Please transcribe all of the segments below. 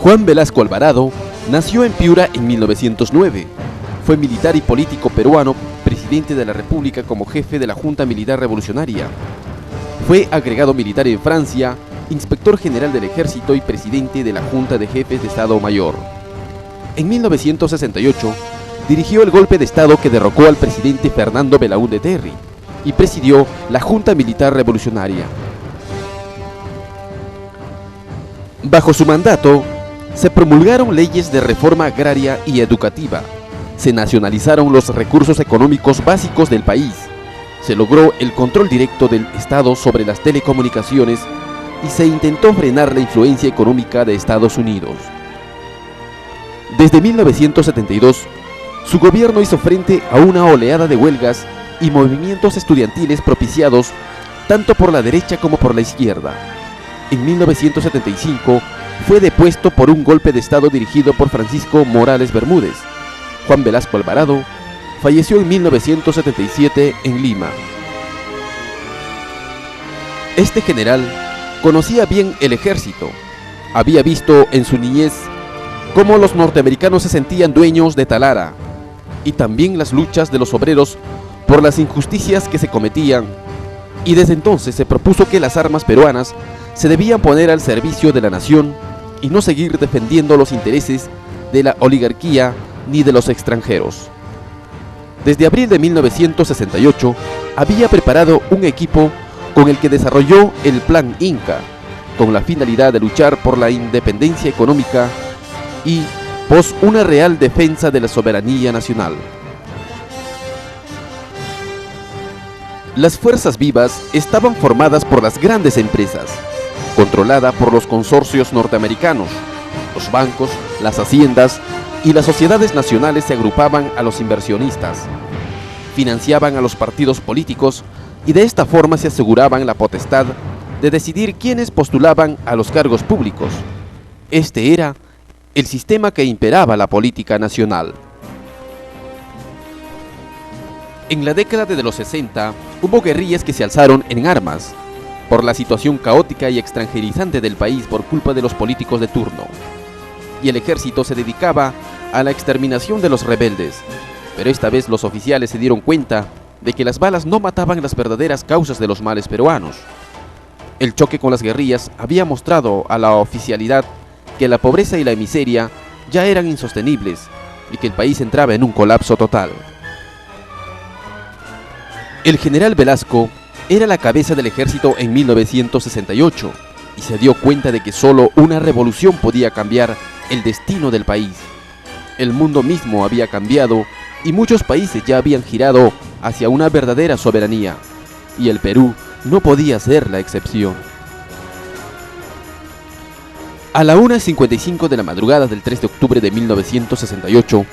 Juan Velasco Alvarado nació en Piura en 1909. Fue militar y político peruano, presidente de la República como jefe de la Junta Militar Revolucionaria. Fue agregado militar en Francia, inspector general del Ejército y presidente de la Junta de Jefes de Estado Mayor. En 1968, dirigió el golpe de Estado que derrocó al presidente Fernando Belaúnde Terry y presidió la Junta Militar Revolucionaria. Bajo su mandato, se promulgaron leyes de reforma agraria y educativa, se nacionalizaron los recursos económicos básicos del país, se logró el control directo del Estado sobre las telecomunicaciones y se intentó frenar la influencia económica de Estados Unidos. Desde 1972, su gobierno hizo frente a una oleada de huelgas y movimientos estudiantiles propiciados tanto por la derecha como por la izquierda. En 1975, fue depuesto por un golpe de Estado dirigido por Francisco Morales Bermúdez. Juan Velasco Alvarado falleció en 1977 en Lima. Este general conocía bien el ejército. Había visto en su niñez cómo los norteamericanos se sentían dueños de Talara y también las luchas de los obreros por las injusticias que se cometían, y desde entonces se propuso que las armas peruanas se debían poner al servicio de la nación y no seguir defendiendo los intereses de la oligarquía ni de los extranjeros. Desde abril de 1968 había preparado un equipo con el que desarrolló el Plan Inca, con la finalidad de luchar por la independencia económica y pos una real defensa de la soberanía nacional. Las fuerzas vivas estaban formadas por las grandes empresas, controlada por los consorcios norteamericanos. Los bancos, las haciendas y las sociedades nacionales se agrupaban a los inversionistas, financiaban a los partidos políticos y de esta forma se aseguraban la potestad de decidir quiénes postulaban a los cargos públicos. Este era el sistema que imperaba la política nacional. En la década de los 60 hubo guerrillas que se alzaron en armas por la situación caótica y extranjerizante del país por culpa de los políticos de turno, y el ejército se dedicaba a la exterminación de los rebeldes, pero esta vez los oficiales se dieron cuenta de que las balas no mataban las verdaderas causas de los males peruanos. El choque con las guerrillas había mostrado a la oficialidad que la pobreza y la miseria ya eran insostenibles y que el país entraba en un colapso total. El general Velasco era la cabeza del ejército en 1968 y se dio cuenta de que solo una revolución podía cambiar el destino del país. El mundo mismo había cambiado y muchos países ya habían girado hacia una verdadera soberanía, y el Perú no podía ser la excepción. A la 1:55 de la madrugada del 3 de octubre de 1968,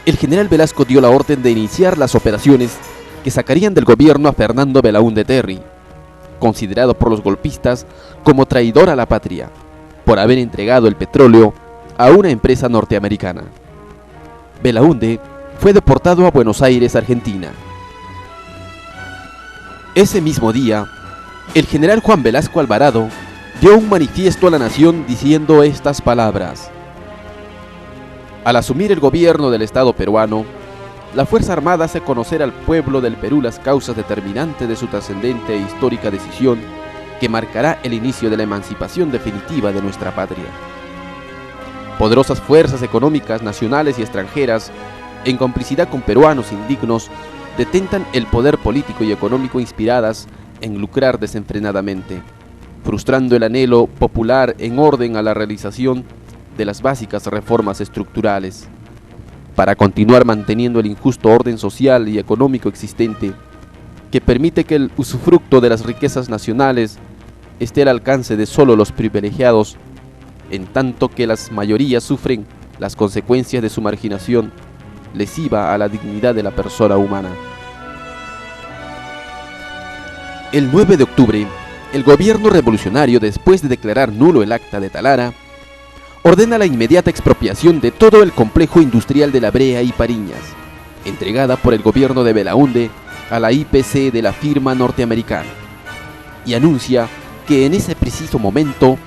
el general Velasco dio la orden de iniciar las operaciones que sacarían del gobierno a Fernando Belaúnde Terry, considerado por los golpistas como traidor a la patria, por haber entregado el petróleo a una empresa norteamericana. Belaúnde fue deportado a Buenos Aires, Argentina. Ese mismo día, el general Juan Velasco Alvarado dio un manifiesto a la nación diciendo estas palabras: al asumir el gobierno del Estado peruano, la Fuerza Armada hace conocer al pueblo del Perú las causas determinantes de su trascendente e histórica decisión que marcará el inicio de la emancipación definitiva de nuestra patria. Poderosas fuerzas económicas nacionales y extranjeras, en complicidad con peruanos indignos, detentan el poder político y económico inspiradas en lucrar desenfrenadamente, frustrando el anhelo popular en orden a la realización de las básicas reformas estructurales, para continuar manteniendo el injusto orden social y económico existente, que permite que el usufructo de las riquezas nacionales esté al alcance de solo los privilegiados, en tanto que las mayorías sufren las consecuencias de su marginación lesiva a la dignidad de la persona humana. El 9 de octubre, el gobierno revolucionario, después de declarar nulo el Acta de Talara, ordena la inmediata expropiación de todo el complejo industrial de La Brea y Pariñas, entregada por el gobierno de Belaúnde a la IPC de la firma norteamericana, y anuncia que en ese preciso momento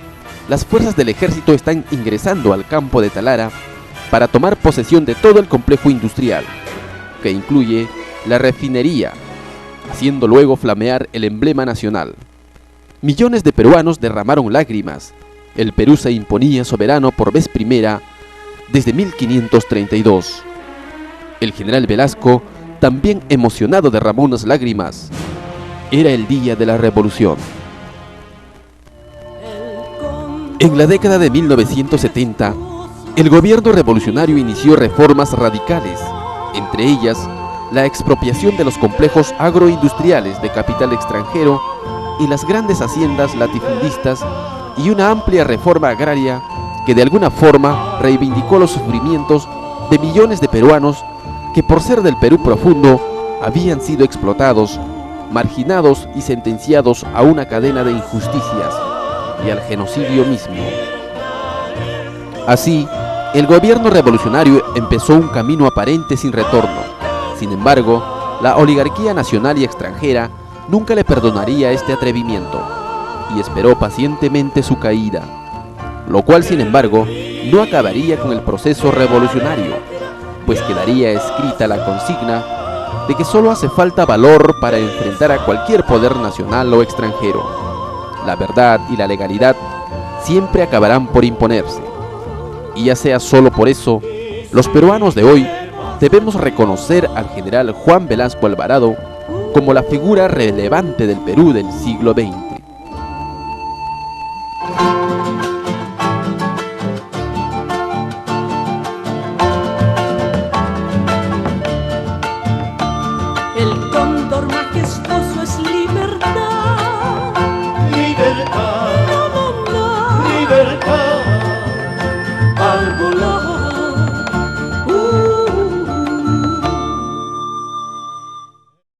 las fuerzas del ejército están ingresando al campo de Talara para tomar posesión de todo el complejo industrial, que incluye la refinería, haciendo luego flamear el emblema nacional. Millones de peruanos derramaron lágrimas. El Perú se imponía soberano por vez primera desde 1532. El general Velasco, también emocionado, derramó unas lágrimas. Era el día de la revolución. En la década de 1970, el gobierno revolucionario inició reformas radicales, entre ellas la expropiación de los complejos agroindustriales de capital extranjero y las grandes haciendas latifundistas, y una amplia reforma agraria que de alguna forma reivindicó los sufrimientos de millones de peruanos que, por ser del Perú profundo, habían sido explotados, marginados y sentenciados a una cadena de injusticias y al genocidio mismo. Así, el gobierno revolucionario empezó un camino aparente sin retorno. Sin embargo, la oligarquía nacional y extranjera nunca le perdonaría este atrevimiento y esperó pacientemente su caída, lo cual, sin embargo, no acabaría con el proceso revolucionario, pues quedaría escrita la consigna de que solo hace falta valor para enfrentar a cualquier poder nacional o extranjero. La verdad y la legalidad siempre acabarán por imponerse, y ya sea solo por eso, los peruanos de hoy debemos reconocer al general Juan Velasco Alvarado como la figura relevante del Perú del siglo XX.